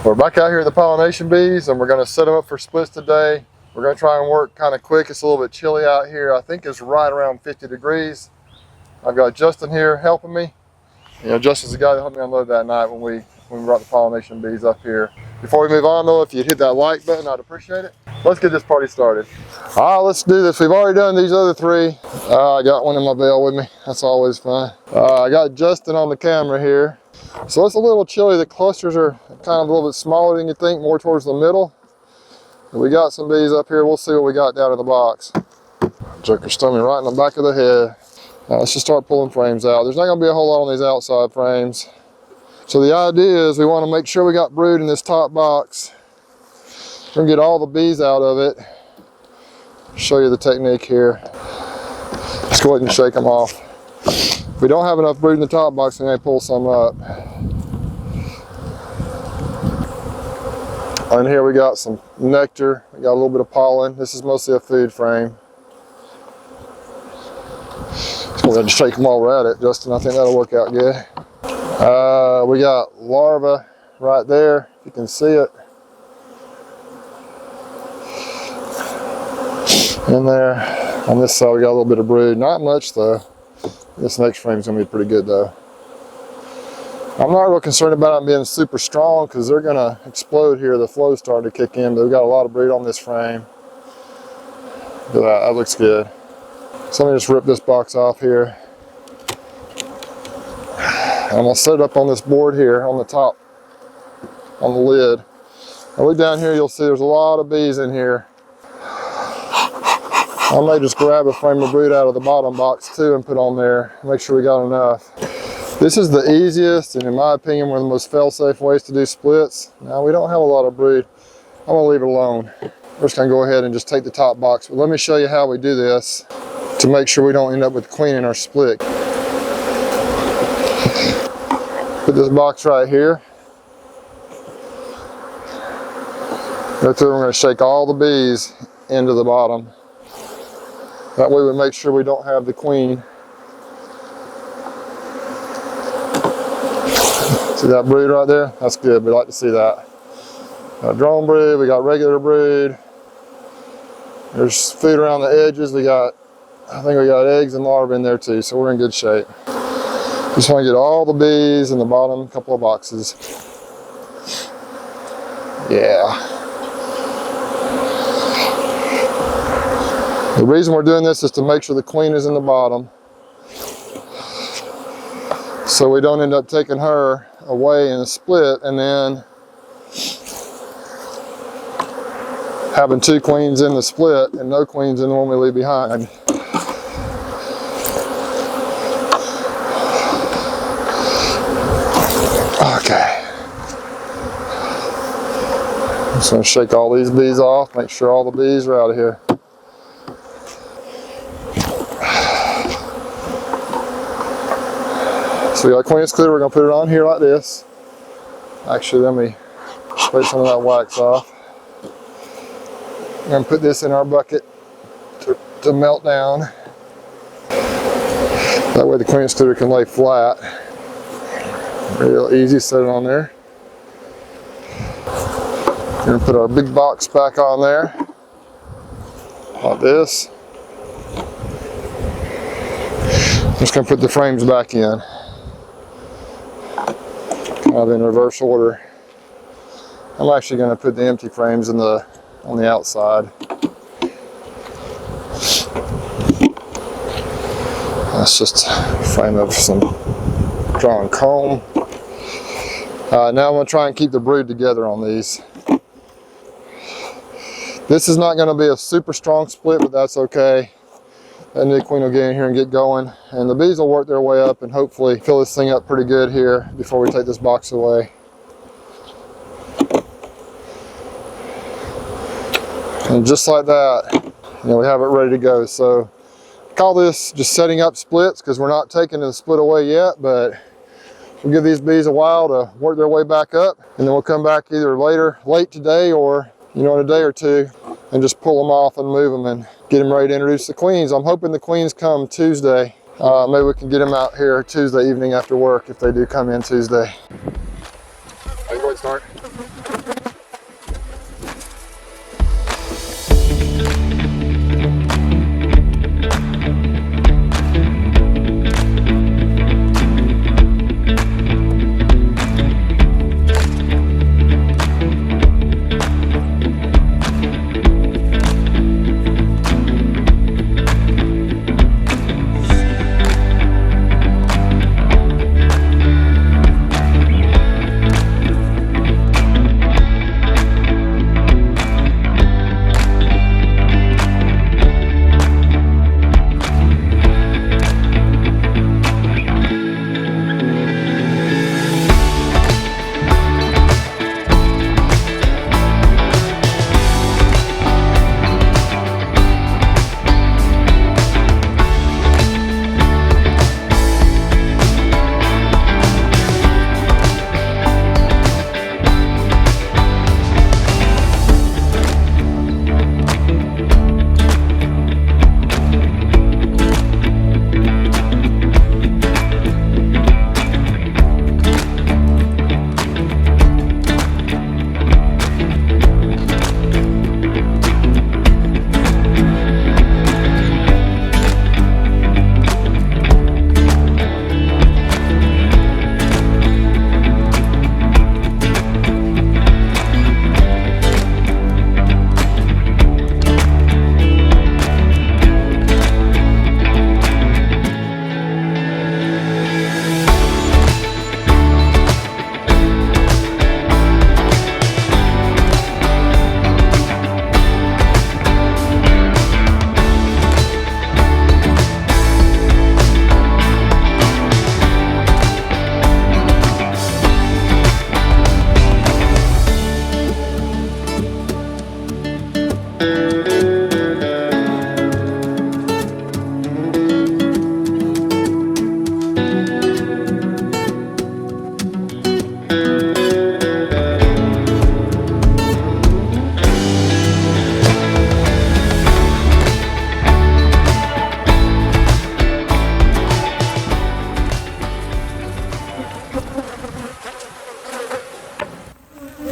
We're back out here at the pollination bees, and we're going to set them up for splits today. We're going to try and work kind of quick. It's a little bit chilly out here. I think it's right around 50 degrees. I've got Justin here helping me. You know, Justin's the guy that helped me unload that night when we brought the pollination bees up here. Before we move on though, if you'd hit that like button, I'd appreciate it. Let's get this party started. All right, let's do this. We've already done these other three. I got one in my veil with me. That's always fun. I got Justin on the camera here. So it's a little chilly. The clusters are kind of a little bit smaller than you think, more towards the middle. And we got some bees up here. We'll see what we got down in the box. Joker stung me right in the back of the head. Now let's just start pulling frames out. There's not going to be a whole lot on these outside frames. So the idea is we want to make sure we got brood in this top box. We're going to get all the bees out of it. Show you the technique here. Let's go ahead and shake them off. If we don't have enough brood in the top box, we may pull some up. And here we got some nectar. We got a little bit of pollen. This is mostly a food frame. Let's go ahead and shake them while we're at it, Justin. I think that'll work out good. We got larvae right there. You can see it. In there. On this side we got a little bit of brood. Not much though. This next frame is going to be pretty good though. I'm not real concerned about them being super strong because they're going to explode here. The flow's starting to kick in, but we've got a lot of brood on this frame. Look at that, that looks good. So let me just rip this box off here. I'm going to set it up on this board here on the top, on the lid. Now look down here, you'll see there's a lot of bees in here. I may just grab a frame of brood out of the bottom box too and put on there, make sure we got enough. This is the easiest and in my opinion one of the most fail-safe ways to do splits. Now we don't have a lot of brood. I'm going to leave it alone. We're just going to go ahead and just take the top box. But let me show you how we do this to make sure we don't end up with queen in our split. Put this box right here. Go through, we're going to shake all the bees into the bottom. That way we make sure we don't have the queen. See that brood right there? That's good, we like to see that. Got drone brood, we got regular brood. There's food around the edges. I think we got eggs and larvae in there too, so we're in good shape. Just want to get all the bees in the bottom couple of boxes. Yeah. The reason we're doing this is to make sure the queen is in the bottom, so we don't end up taking her away in a split and then having two queens in the split and no queens in the one we leave behind. Okay. I'm just going to shake all these bees off, make sure all the bees are out of here. So we got queen excluder, we're going to put it on here like this. Actually, let me spray some of that wax off. I'm going to put this in our bucket to melt down. That way the queen excluder can lay flat. Real easy, set it on there. We're going to put our big box back on there, like this. I'm just going to put the frames back in. Kind of in reverse order. I'm actually going to put the empty frames on the outside. That's just a frame of some drawn comb. Now I'm going to try and keep the brood together on these. This is not going to be a super strong split, but that's okay. That new queen will get in here and get going, and the bees will work their way up and hopefully fill this thing up pretty good here before we take this box away. And just like that, we have it ready to go. So I call this just setting up splits because we're not taking the split away yet, but we'll give these bees a while to work their way back up, and then we'll come back either late today or in a day or two and just pull them off and move them and get them ready to introduce the queens. I'm hoping the queens come Tuesday. Maybe we can get them out here Tuesday evening after work if they do come in Tuesday. Hey, it start.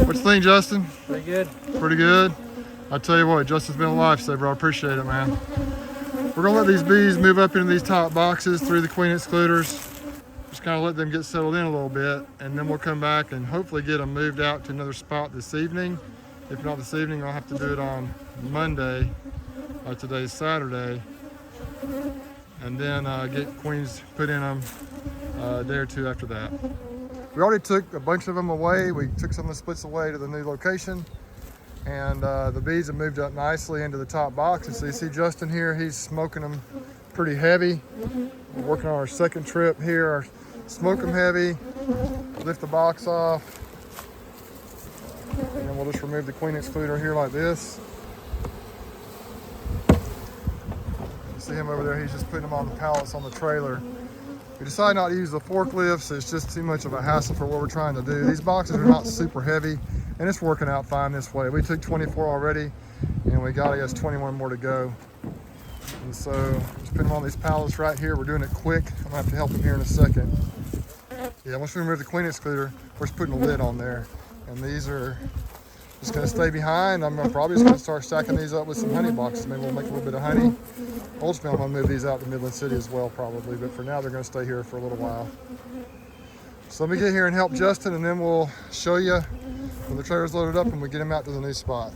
What you think, Justin? Pretty good. Pretty good. I tell you what, Justin's been a lifesaver. I appreciate it, man. We're gonna let these bees move up into these top boxes through the queen excluders. Just kind of let them get settled in a little bit, and then we'll come back and hopefully get them moved out to another spot this evening. If not this evening, I'll have to do it on Monday. Today's Saturday. And then get queens put in them a day or two after that. We already took a bunch of them away. We took some of the splits away to the new location, and the bees have moved up nicely into the top boxes. So you see Justin here, he's smoking them pretty heavy. We're working on our second trip here. Smoke them heavy, lift the box off, and then we'll just remove the queen excluder here like this. You see him over there, he's just putting them on the pallets on the trailer. We decided not to use the forklifts. It's just too much of a hassle for what we're trying to do. These boxes are not super heavy, and it's working out fine this way. We took 24 already, and we got, I guess, 21 more to go. And so just put them on these pallets right here. We're doing it quick. I'm gonna have to help him here in a second. Yeah, once we remove the queen excluder, we're just putting a lid on there. And these are just gonna stay behind. I'm probably just gonna start stacking these up with some honey boxes. Maybe we'll make a little bit of honey. Ultimately, I'm gonna move these out to Midland City as well, probably. But for now, they're gonna stay here for a little while. So let me get here and help Justin, and then we'll show you when the trailer's loaded up and we get him out to the new spot.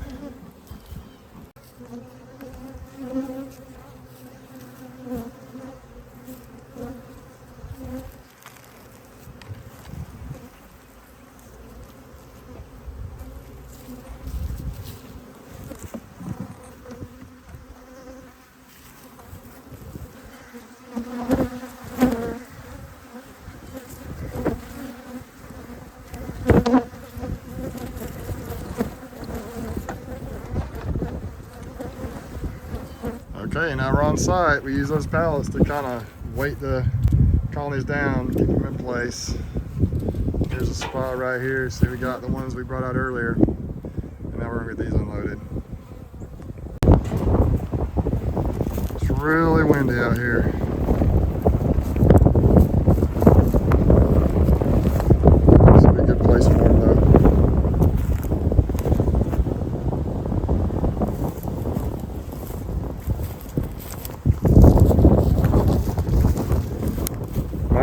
Okay, now we're on site. We use those pallets to kind of weight the colonies down, keep them in place. Here's a spot right here. See, we got the ones we brought out earlier. And now we're gonna get these unloaded. It's really windy out here. This will be a good place for them though.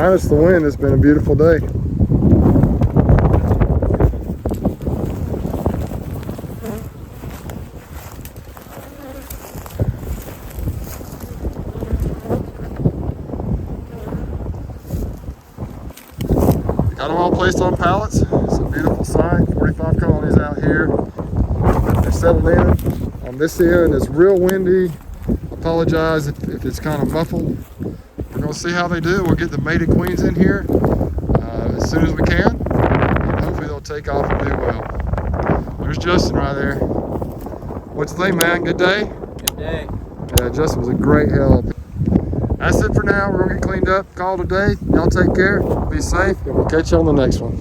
Minus the wind, it's been a beautiful day. Got them all placed on pallets. It's a beautiful sight. 45 colonies out here. They're settled in on this end. It's real windy. Apologize if it's kind of muffled. We're going to see how they do. We'll get the mated queens in here as soon as we can. And hopefully they'll take off and do well. There's Justin right there. What you think, man? Good day? Good day. Yeah, Justin was a great help. That's it for now. We're going to get cleaned up, call it a day. Y'all take care, be safe, and we'll catch you on the next one.